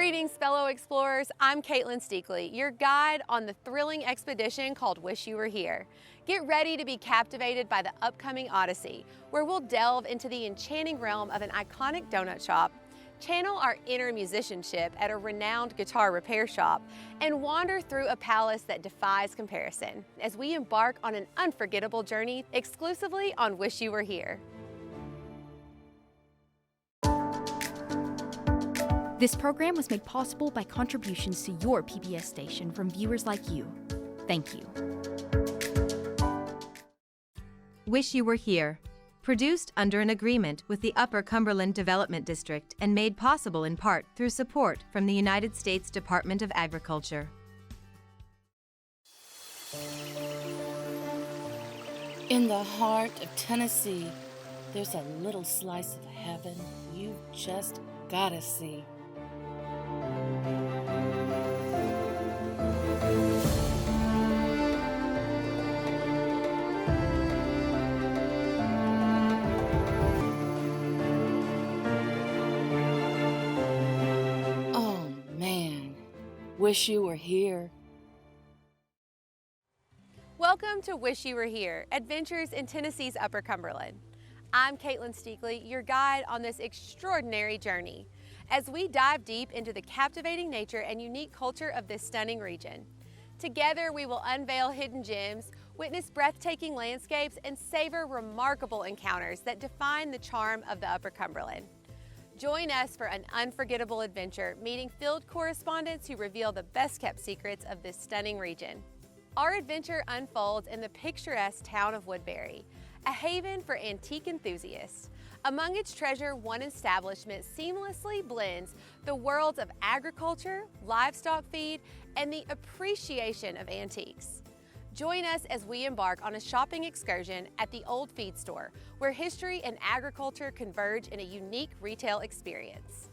Greetings, fellow explorers. I'm Caitlin Steakley, your guide on the thrilling expedition called Wish You Were Here. Get ready to be captivated by the upcoming Odyssey, where we'll delve into the enchanting realm of an iconic donut shop, channel our inner musicianship at a renowned guitar repair shop, and wander through a palace that defies comparison as we embark on an unforgettable journey exclusively on Wish You Were Here. This program was made possible by contributions to your PBS station from viewers like you. Thank you. Wish You Were Here, produced under an agreement with the Upper Cumberland Development District and made possible in part through support from the United States Department of Agriculture. In the heart of Tennessee, there's a little slice of heaven you just gotta see. Oh man, wish you were here. Welcome to Wish You Were Here, Adventures in Tennessee's Upper Cumberland. I'm Caitlin Steakley, your guide on this extraordinary journey, as we dive deep into the captivating nature and unique culture of this stunning region. Together, we will unveil hidden gems, witness breathtaking landscapes, and savor remarkable encounters that define the charm of the Upper Cumberland. Join us for an unforgettable adventure, meeting field correspondents who reveal the best-kept secrets of this stunning region. Our adventure unfolds in the picturesque town of Woodbury, a haven for antique enthusiasts. Among its treasure, one establishment seamlessly blends the worlds of agriculture, livestock feed, and the appreciation of antiques. Join us as we embark on a shopping excursion at the Old Feed Store, where history and agriculture converge in a unique retail experience.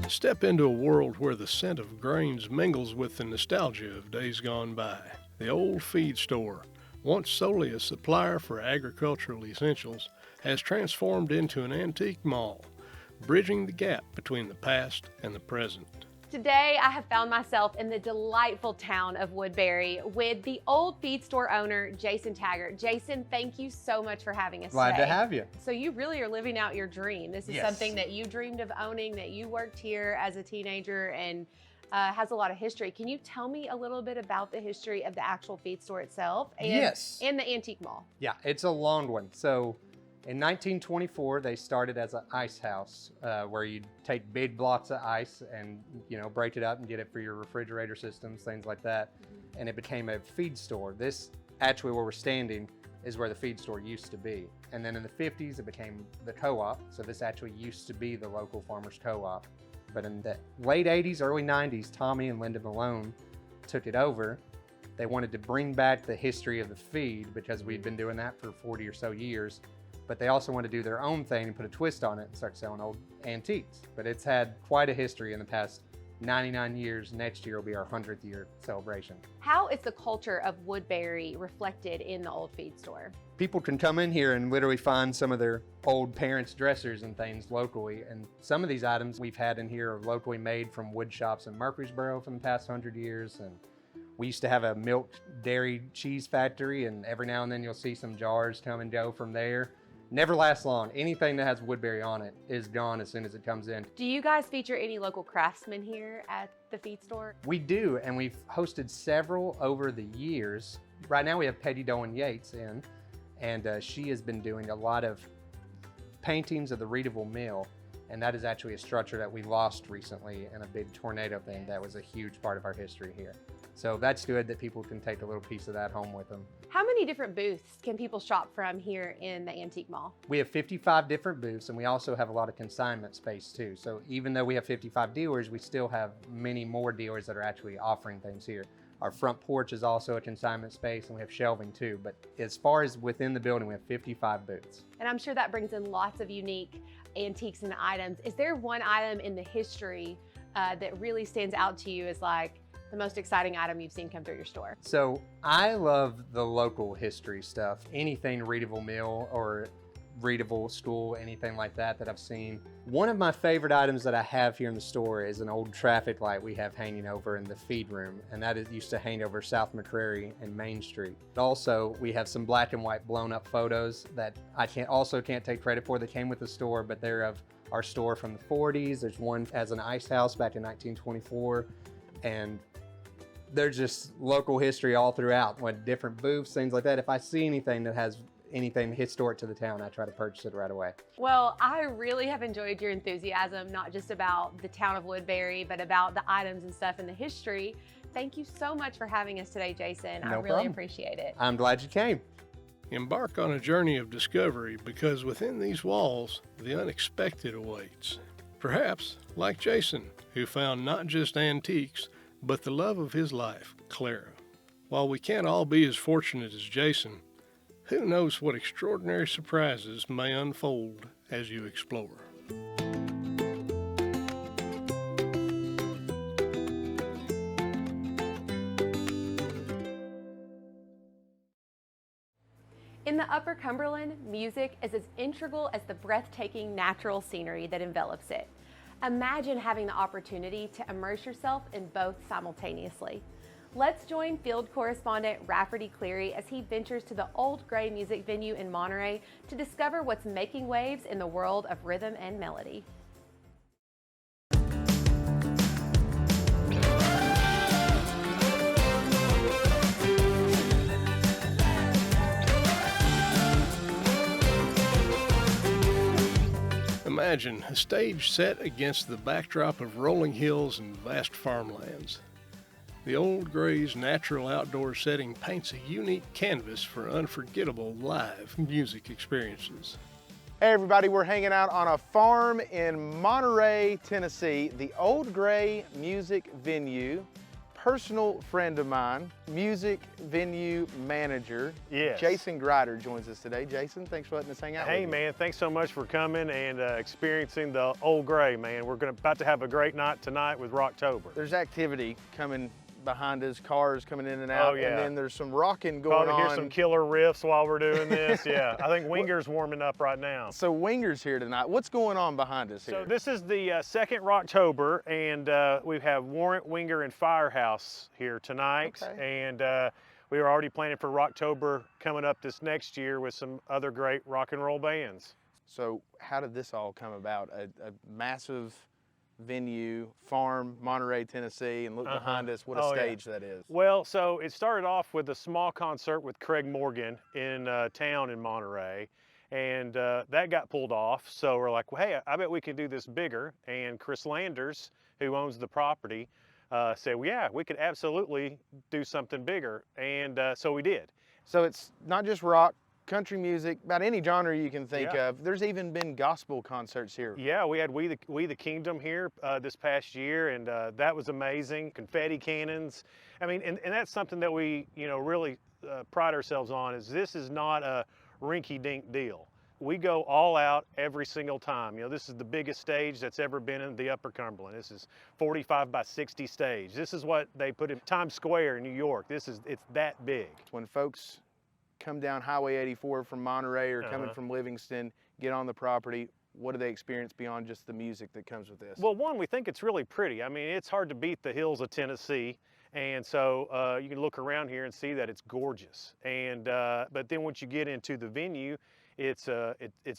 Step into a world where the scent of grains mingles with the nostalgia of days gone by. The Old Feed Store, once solely a supplier for agricultural essentials, has transformed into an antique mall, bridging the gap between the past and the present. Today, I have found myself in the delightful town of Woodbury with the Old Feed Store owner, Jason Taggart. Jason, thank you so much for having us Glad today. to have you. So you really are living out your dream. This is Yes. something that you dreamed of owning, that you worked here as a teenager, and has a lot of history. Can you tell me a little bit about the history of the actual feed store itself and, Yes. and the antique mall? Yeah, it's a long one. So in 1924, they started as an ice house where you'd take big blocks of ice and, break it up and get it for your refrigerator systems, things like that. And it became a feed store. This, actually where we're standing, is where the feed store used to be. And then in the 50s, it became the co-op. So this actually used to be the local farmers co-op. But in the late 80s, early 90s, Tommy and Linda Malone took it over. They wanted to bring back the history of the feed because we'd been doing that for 40 or so years. But they also wanted to do their own thing and put a twist on it and start selling old antiques. But it's had quite a history in the past 99 years. Next year will be our 100th year celebration. How is the culture of Woodbury reflected in the Old Feed Store? People can come in here and literally find some of their old parents' dressers and things locally. And some of these items we've had in here are locally made from wood shops in Murfreesboro from the past 100 years. And we used to have a milk dairy cheese factory, and every now and then you'll see some jars come and go from there. Never lasts long. Anything that has Woodbury on it is gone as soon as it comes in. Do you guys feature any local craftsmen here at the feed store? We do, and we've hosted several over the years. Right now we have Peggy Dolan Yates in, and she has been doing a lot of paintings of the Reedville Mill, and that is actually a structure that we lost recently in a big tornado thing. That was a huge part of our history here. So that's good that people can take a little piece of that home with them. How many different booths can people shop from here in the antique mall? We have 55 different booths, and we also have a lot of consignment space too. So even though we have 55 dealers, we still have many more dealers that are actually offering things here. Our front porch is also a consignment space, and we have shelving too. But as far as within the building, we have 55 booths. And I'm sure that brings in lots of unique antiques and items. Is there one item in the history that really stands out to you as like, the most exciting item you've seen come through your store? So I love the local history stuff. Anything Readable Mill or Readable School, anything like that I've seen. One of my favorite items that I have here in the store is an old traffic light we have hanging over in the feed room, and that used to hang over South McCrary and Main Street. Also, we have some black and white blown up photos that I can't take credit for. They came with the store, but they're of our store from the 40s. There's one as an ice house back in 1924, and they're just local history all throughout, with different booths, things like that. If I see anything that has anything historic to the town, I try to purchase it right away. Well, I really have enjoyed your enthusiasm, not just about the town of Woodbury, but about the items and stuff and the history. Thank you so much for having us today, Jason. I really appreciate it. I'm glad you came. Embark on a journey of discovery, because within these walls, the unexpected awaits. Perhaps, like Jason, who found not just antiques, but the love of his life, Clara. While we can't all be as fortunate as Jason, who knows what extraordinary surprises may unfold as you explore. In the Upper Cumberland, music is as integral as the breathtaking natural scenery that envelops it. Imagine having the opportunity to immerse yourself in both simultaneously. Let's join field correspondent Rafferty Cleary as he ventures to the Old Gray music venue in Monterey to discover what's making waves in the world of rhythm and melody. Imagine a stage set against the backdrop of rolling hills and vast farmlands. The Old Gray's natural outdoor setting paints a unique canvas for unforgettable live music experiences. Hey everybody, we're hanging out on a farm in Monterey, Tennessee, the Old Gray Music Venue. Personal friend of mine, music venue manager, Yes. Jason Grider joins us today. Jason, thanks for letting us hang out with Hey you. man, thanks so much for coming and experiencing the Old Gray, man. We're about to have a great night tonight with Rocktober. There's activity coming behind us, cars coming in and out, Oh, yeah. and then there's some rocking going Probably on. hear some killer riffs while we're doing this. Yeah, I think Winger's warming up right now. So Winger's here tonight. What's going on behind us here? So this is the second Rocktober, and we have Warrant, Winger, and Firehouse here tonight. Okay. And we are already planning for Rocktober coming up this next year with some other great rock and roll bands. So how did this all come about? A massive venue, farm, Monterey, Tennessee, and look behind us, what a stage that is. Well, so it started off with a small concert with Craig Morgan in town in Monterey, and that got pulled off. So we're like, well, hey, I bet we can do this bigger. And Chris Landers, who owns the property, said, well, yeah, we could absolutely do something bigger. And so we did. So it's not just rock, country music, about any genre you can think Yeah. of. There's even been gospel concerts here. Yeah, we had We the Kingdom here this past year, and that was amazing. Confetti cannons. I mean, and that's something that we, really pride ourselves on, is this is not a rinky-dink deal. We go all out every single time. This is the biggest stage that's ever been in the Upper Cumberland. This is 45 by 60 stage. This is what they put in Times Square in New York. It's that big. When folks come down Highway 84 from Monterey or coming from Livingston, get on the property, what do they experience beyond just the music that comes with this? Well, one, we think it's really pretty. I mean, it's hard to beat the hills of Tennessee. And so you can look around here and see that it's gorgeous. And but then once you get into the venue, it's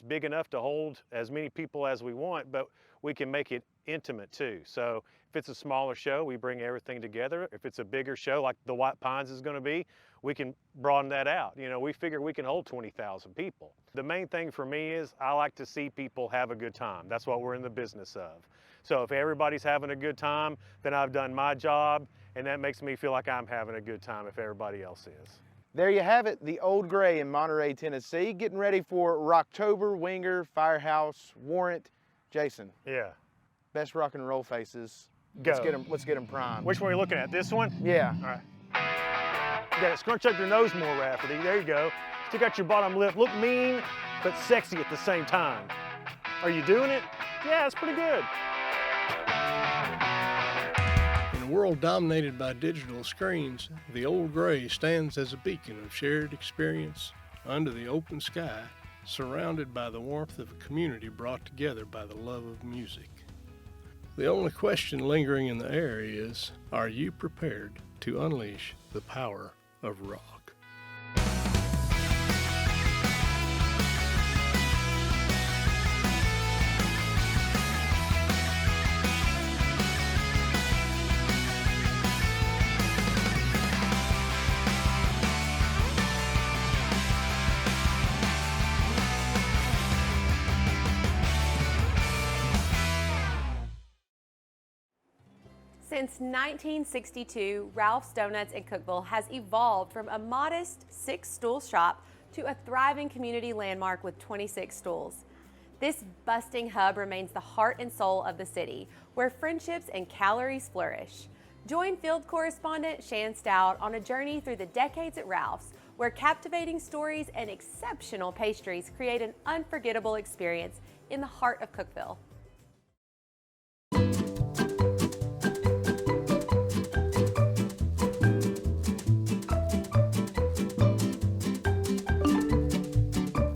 big enough to hold as many people as we want, but we can make it intimate too. So if it's a smaller show, we bring everything together. If it's a bigger show like the White Pines is going to be, we can broaden that out. We figure we can hold 20,000 people. The main thing for me is I like to see people have a good time. That's what we're in the business of. So if everybody's having a good time, then I've done my job, and that makes me feel like I'm having a good time if everybody else is. There you have it, the Old Gray in Monterey, Tennessee, getting ready for Rocktober, Winger, Firehouse, Warrant. Jason, Yeah. best rock and roll faces. Go. Let's get them primed. Which one are you looking at? This one? Yeah. All right. You gotta scrunch up your nose more, Rafferty. There you go. Stick out your bottom lip. Look mean, but sexy at the same time. Are you doing it? Yeah, it's pretty good. In a world dominated by digital screens, the Old Gray stands as a beacon of shared experience under the open sky, surrounded by the warmth of a community brought together by the love of music. The only question lingering in the air is, are you prepared to unleash the power of rock? Since 1962, Ralph's Donuts in Cookeville has evolved from a modest 6-stool shop to a thriving community landmark with 26 stools. This busting hub remains the heart and soul of the city, where friendships and calories flourish. Join field correspondent Shan Stout on a journey through the decades at Ralph's, where captivating stories and exceptional pastries create an unforgettable experience in the heart of Cookeville.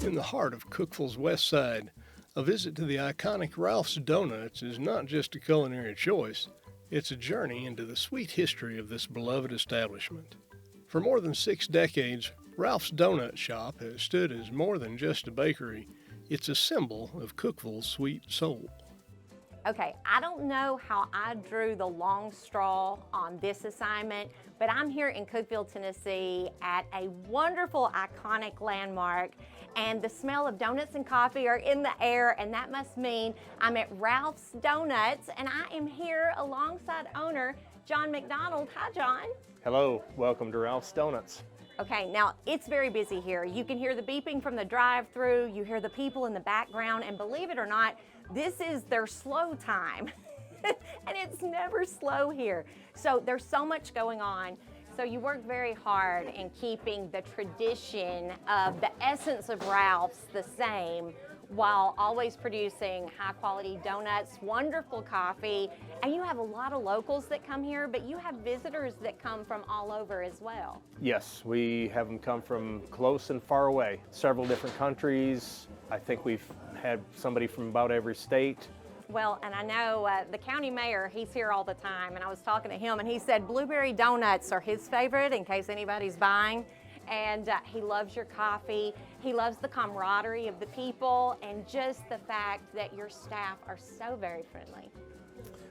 In the heart of Cookeville's west side, a visit to the iconic Ralph's Donuts is not just a culinary choice, it's a journey into the sweet history of this beloved establishment. For more than 6 decades, Ralph's Donut Shop has stood as more than just a bakery. It's a symbol of Cookeville's sweet soul. Okay, I don't know how I drew the long straw on this assignment, but I'm here in Cookeville, Tennessee at a wonderful, iconic landmark, and the smell of donuts and coffee are in the air, and that must mean I'm at Ralph's Donuts, and I am here alongside owner John McDonald. Hi, John. Hello, welcome to Ralph's Donuts. Okay, now it's very busy here. You can hear the beeping from the drive-through, you hear the people in the background, and believe it or not, this is their slow time. And it's never slow here. So there's so much going on. So you work very hard in keeping the tradition of the essence of Ralph's the same, while always producing high quality donuts, wonderful coffee, and you have a lot of locals that come here, but you have visitors that come from all over as well. Yes, we have them come from close and far away, several different countries. I think we've had somebody from about every state. Well, and I know the county mayor, he's here all the time, and I was talking to him, and he said blueberry donuts are his favorite in case anybody's buying. And he loves your coffee. He loves the camaraderie of the people and just the fact that your staff are so very friendly.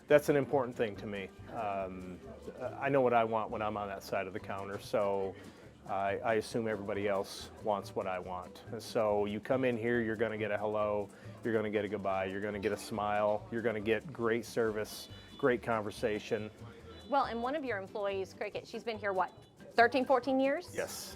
That's an important thing to me. I know what I want when I'm on that side of the counter, so I assume everybody else wants what I want. And so you come in here, you're going to get a hello, you're going to get a goodbye, you're going to get a smile, you're going to get great service, great conversation. Well, and one of your employees, Cricket, she's been here, what, 13, 14 years? Yes.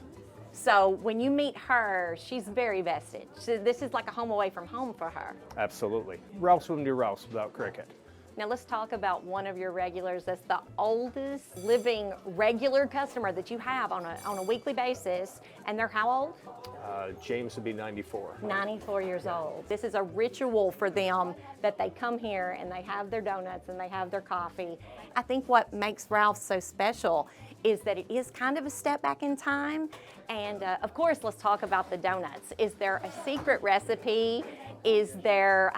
So when you meet her, she's very vested. So this is like a home away from home for her. Absolutely. Ralph's wouldn't do Ralph's without Cricket. Now let's talk about one of your regulars that's the oldest living regular customer that you have on a weekly basis. And they're how old? James would be 94. 94 years old. This is a ritual for them that they come here and they have their donuts and they have their coffee. I think what makes Ralph's so special is that it is kind of a step back in time. And of course, let's talk about the donuts. Is there a secret recipe? Is there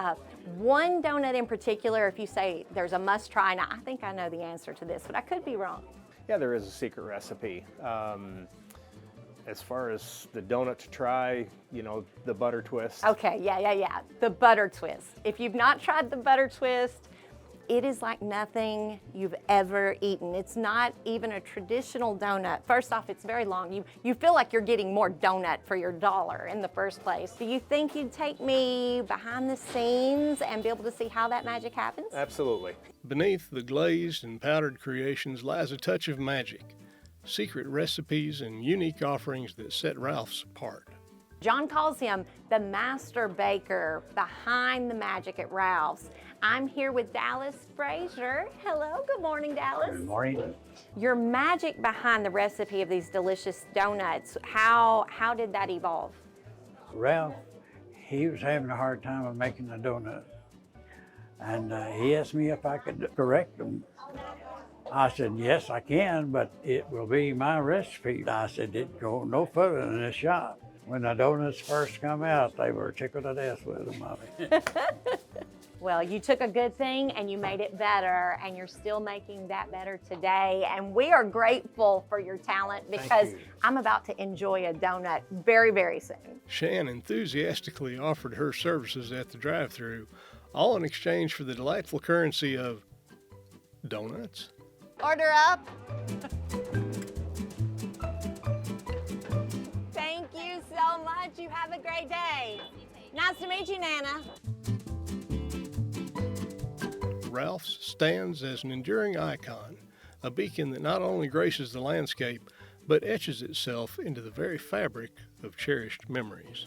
one donut in particular, if you say there's a must try? Now, I think I know the answer to this, but I could be wrong. Yeah, there is a secret recipe. As far as the donut to try, you know, the butter twist. Okay, yeah. The butter twist. If you've not tried the butter twist, it is like nothing you've ever eaten. It's not even a traditional donut. First off, it's very long. You feel like you're getting more donut for your dollar in the first place. Do you think you'd take me behind the scenes and be able to see how that magic happens? Absolutely. Beneath the glazed and powdered creations lies a touch of magic, secret recipes and unique offerings that set Ralph's apart. John calls him the master baker behind the magic at Ralph's. I'm here with Dallas Frazier. Hello, good morning, Dallas. Good morning. Your magic behind the recipe of these delicious donuts, how did that evolve? Ralph, he was having a hard time of making the donut. And he asked me if I could correct them. I said, yes, I can, but it will be my recipe. I said, it go no further than this shop. When the donuts first come out, they were tickled to death with them. Well, you took a good thing and you made it better, and you're still making that better today. And we are grateful for your talent because I'm about to enjoy a donut very, very soon. Shan enthusiastically offered her services at the drive-thru, all in exchange for the delightful currency of donuts. Order up. Thank you so much. You have a great day. Nice to meet you, Nana. Ralph's stands as an enduring icon, a beacon that not only graces the landscape, but etches itself into the very fabric of cherished memories.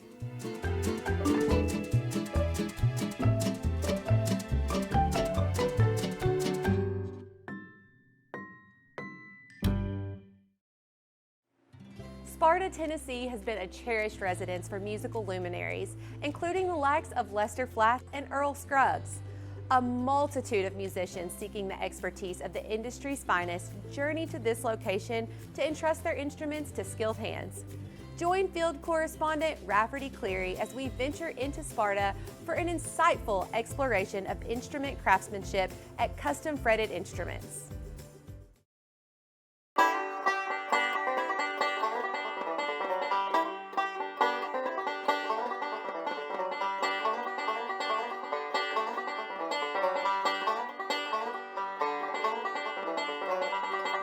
Sparta, Tennessee has been a cherished residence for musical luminaries, including the likes of Lester Flatt and Earl Scruggs. A multitude of musicians seeking the expertise of the industry's finest journey to this location to entrust their instruments to skilled hands. Join field correspondent Rafferty Cleary as we venture into Sparta for an insightful exploration of instrument craftsmanship at Custom Fretted Instruments.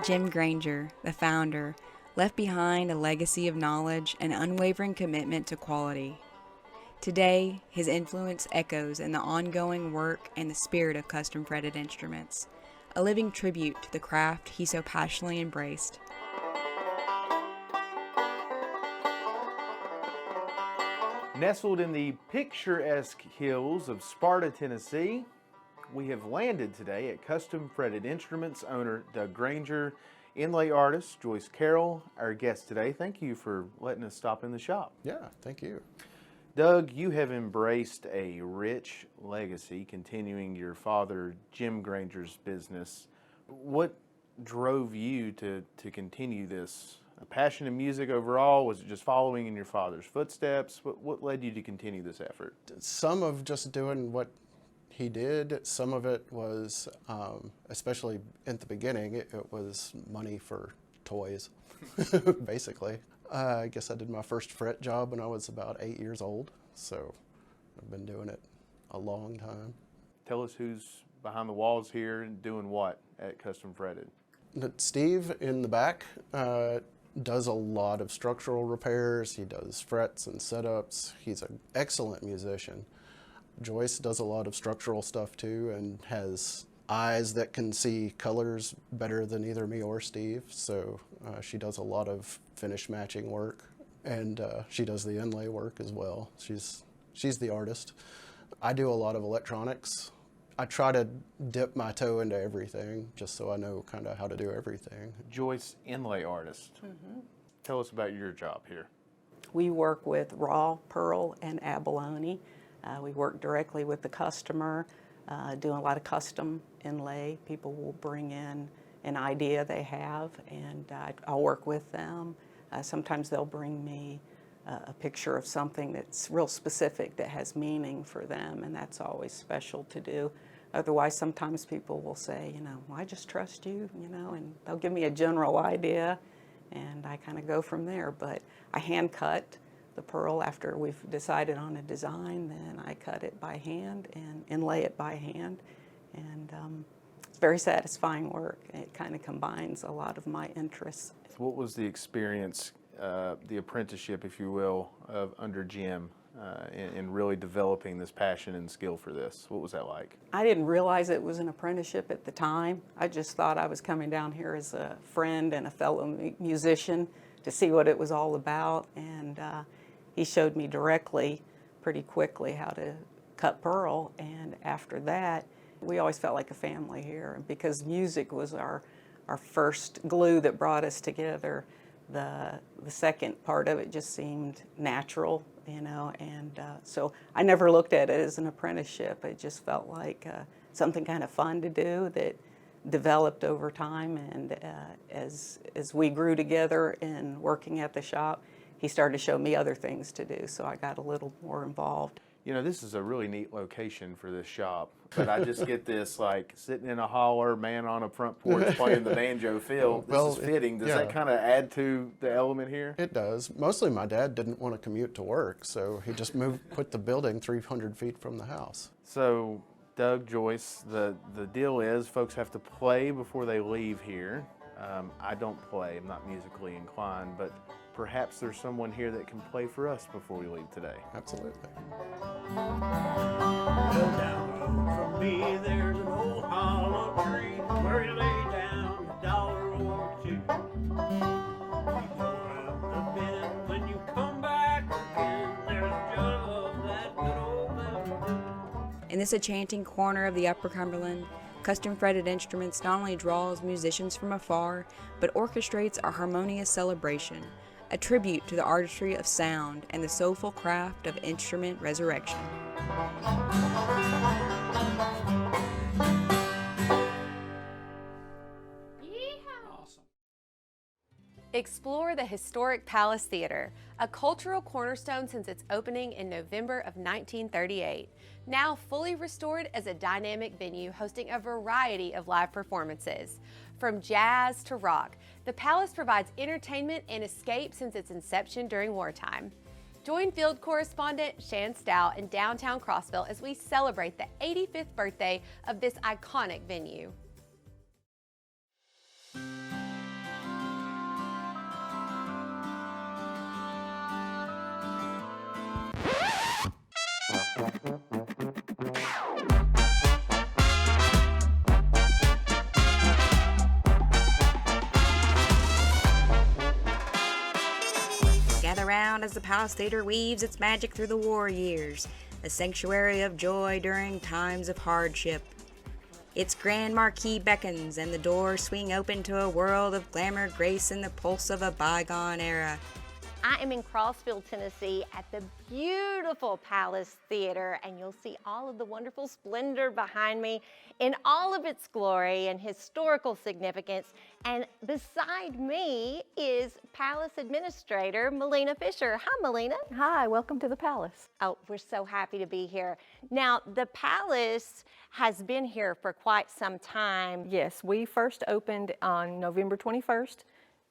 Jim Granger, the founder, left behind a legacy of knowledge and unwavering commitment to quality. Today, his influence echoes in the ongoing work and the spirit of Custom Fretted Instruments, a living tribute to the craft he so passionately embraced. Nestled in the picturesque hills of Sparta, Tennessee, we have landed today at Custom Fretted Instruments owner Doug Granger, inlay artist Joyce Carroll, our guest today. Thank you for letting us stop in the shop. Yeah, thank you. Doug, you have embraced a rich legacy, continuing your father Jim Granger's business. What drove you to continue this? A passion in music overall? Was it just following in your father's footsteps? What led you to continue this effort? Some of just doing what he did. Some of it was, especially at the beginning, it was money for toys, basically. I guess I did my first fret job when I was about 8 years old, so I've been doing it a long time. Tell us who's behind the walls here and doing what at Custom Fretted. Steve in the back does a lot of structural repairs. He does frets and setups. He's an excellent musician. Joyce does a lot of structural stuff too and has eyes that can see colors better than either me or Steve, so she does a lot of finish matching work, and she does the inlay work as well. She's the artist. I do a lot of electronics. I try to dip my toe into everything just so I know kind of how to do everything. Joyce, inlay artist. Mm-hmm. Tell us about your job here. We work with raw pearl and abalone. We work directly with the customer, doing a lot of custom inlay. People will bring in an idea they have, and I'll work with them. Sometimes they'll bring me a picture of something that's real specific that has meaning for them, and that's always special to do. Otherwise, sometimes people will say, well, I just trust you, and they'll give me a general idea, and I kind of go from there. But I hand cut the pearl after we've decided on a design, then I cut it by hand and inlay it by hand, and it's very satisfying work. It kind of combines a lot of my interests. What was the experience, the apprenticeship, if you will, of under Jim in really developing this passion and skill for this? What was that like? I didn't realize it was an apprenticeship at the time. I just thought I was coming down here as a friend and a fellow musician to see what it was all about, and he showed me directly, pretty quickly, how to cut pearl, and after that, we always felt like a family here. And because music was our first glue that brought us together, the second part of it just seemed natural, and so I never looked at it as an apprenticeship. It just felt like something kind of fun to do that developed over time, and as we grew together in working at the shop, he started to show me other things to do, so I got a little more involved. You know, this is a really neat location for this shop, but I just get this, like, sitting in a holler, man on a front porch playing the banjo feel. This is fitting. Does that kind of add to the element here? It does. Mostly my dad didn't want to commute to work, so he just put the building 300 feet from the house. So, Doug, Joyce, the deal is folks have to play before they leave here. I don't play. I'm not musically inclined, but perhaps there's someone here that can play for us before we leave today. Absolutely. Well, down the road from me, there's an old hollow tree where you lay down a dollar or two. You go around the bend when you come back again. There's just that good old melody. In this enchanting corner of the Upper Cumberland, Custom Fretted Instruments not only draws musicians from afar, but orchestrates a harmonious celebration, a tribute to the artistry of sound and the soulful craft of instrument resurrection. Explore the historic Palace Theater, a cultural cornerstone since its opening in November of 1938. Now fully restored as a dynamic venue hosting a variety of live performances. From jazz to rock, the Palace provides entertainment and escape since its inception during wartime. Join field correspondent Shan Stout in downtown Crossville as we celebrate the 85th birthday of this iconic venue. Gather round as the Palace Theater weaves its magic through the war years, a sanctuary of joy during times of hardship. Its grand marquee beckons and the doors swing open to a world of glamour, grace, and the pulse of a bygone era. I am in Crossville, Tennessee at the beautiful Palace Theater, and you'll see all of the wonderful splendor behind me in all of its glory and historical significance. And beside me is Palace Administrator Melina Fisher. Hi, Melina. Hi, welcome to the Palace. Oh, we're so happy to be here. Now, the Palace has been here for quite some time. Yes, we first opened on November 21st.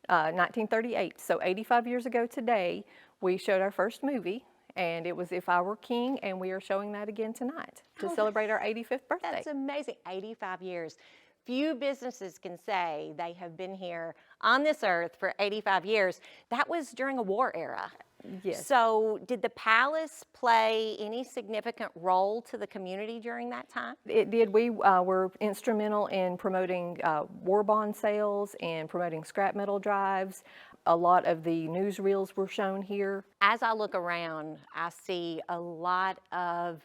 1938, so 85 years ago today, we showed our first movie, and it was If I Were King, and we are showing that again tonight to celebrate our 85th birthday. That's amazing, 85 years. Few businesses can say they have been here on this earth for 85 years. That was during a war era. Yes. So did the Palace play any significant role to the community during that time? It did. We were instrumental in promoting war bond sales and promoting scrap metal drives. A lot of the newsreels were shown here. As I look around, I see a lot of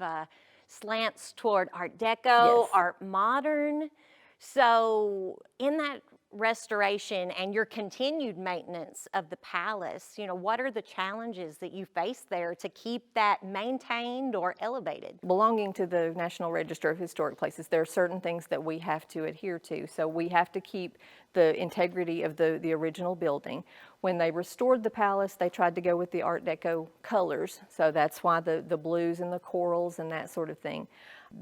slants toward Art Deco, Yes. Art Modern. So in that restoration and your continued maintenance of the Palace, you know, what are the challenges that you face there to keep that maintained or elevated? Belonging to the National Register of Historic Places, there are certain things that we have to adhere to. So we have to keep the integrity of the original building. When they restored the Palace, they tried to go with the Art Deco colors. So that's why the blues and the corals and that sort of thing.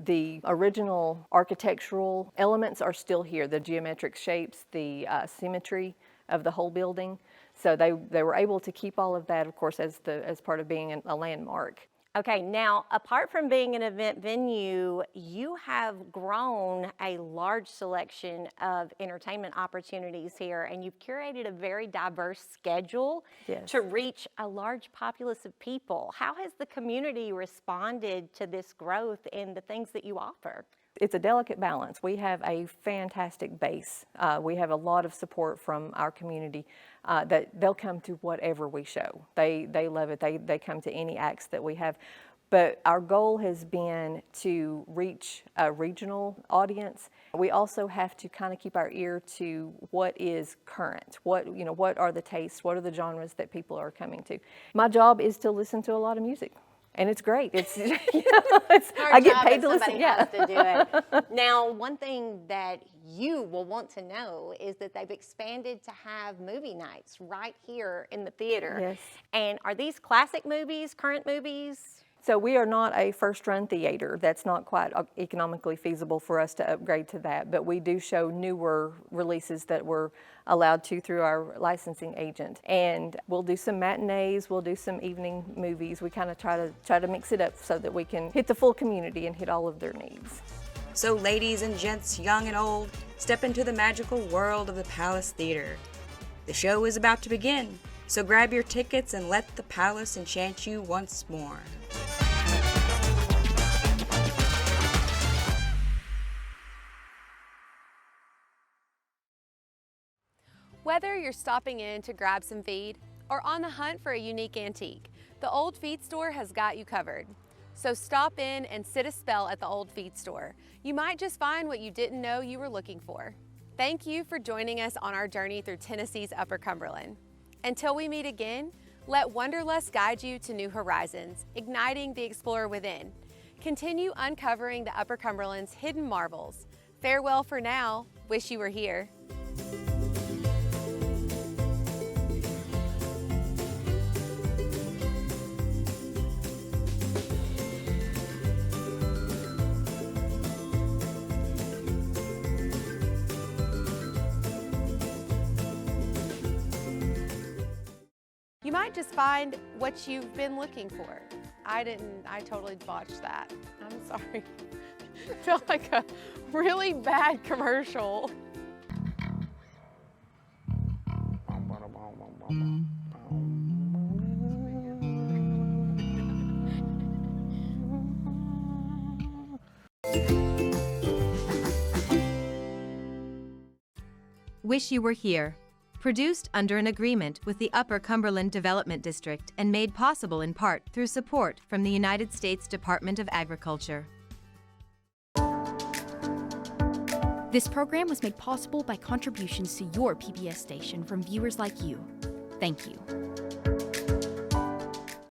The original architectural elements are still here, the geometric shapes, the symmetry of the whole building. So they were able to keep all of that, of course, as part of being a landmark. Okay, now apart from being an event venue, you have grown a large selection of entertainment opportunities here, and you've curated a very diverse schedule Yes. to reach a large populace of people. How has the community responded to this growth in the things that you offer? It's a delicate balance. We have a fantastic base. We have a lot of support from our community that they'll come to whatever we show. They love it. They come to any acts that we have. But our goal has been to reach a regional audience. We also have to kind of keep our ear to what is current. What are the tastes? What are the genres that people are coming to? My job is to listen to a lot of music. And it's great. It's, Our I get job paid is to listen. somebody Yeah. has to do it. Now, one thing that you will want to know is that they've expanded to have movie nights right here in the theater. Yes. And are these classic movies, current movies? So we are not a first-run theater. That's not quite economically feasible for us to upgrade to that. But we do show newer releases that we're allowed to through our licensing agent. And we'll do some matinees. We'll do some evening movies. We kind of try to mix it up so that we can hit the full community and hit all of their needs. So ladies and gents, young and old, step into the magical world of the Palace Theater. The show is about to begin, so grab your tickets and let the Palace enchant you once more. Whether you're stopping in to grab some feed or on the hunt for a unique antique, the Old Feed Store has got you covered. So stop in and sit a spell at the Old Feed Store. You might just find what you didn't know you were looking for. Thank you for joining us on our journey through Tennessee's Upper Cumberland. Until we meet again, let Wanderlust guide you to new horizons, igniting the explorer within. Continue uncovering the Upper Cumberland's hidden marvels. Farewell for now. Wish you were here. You might just find what you've been looking for. I totally botched that. I'm sorry. It felt like a really bad commercial. Wish You Were Here. Produced under an agreement with the Upper Cumberland Development District and made possible in part through support from the United States Department of Agriculture. This program was made possible by contributions to your PBS station from viewers like you. Thank you.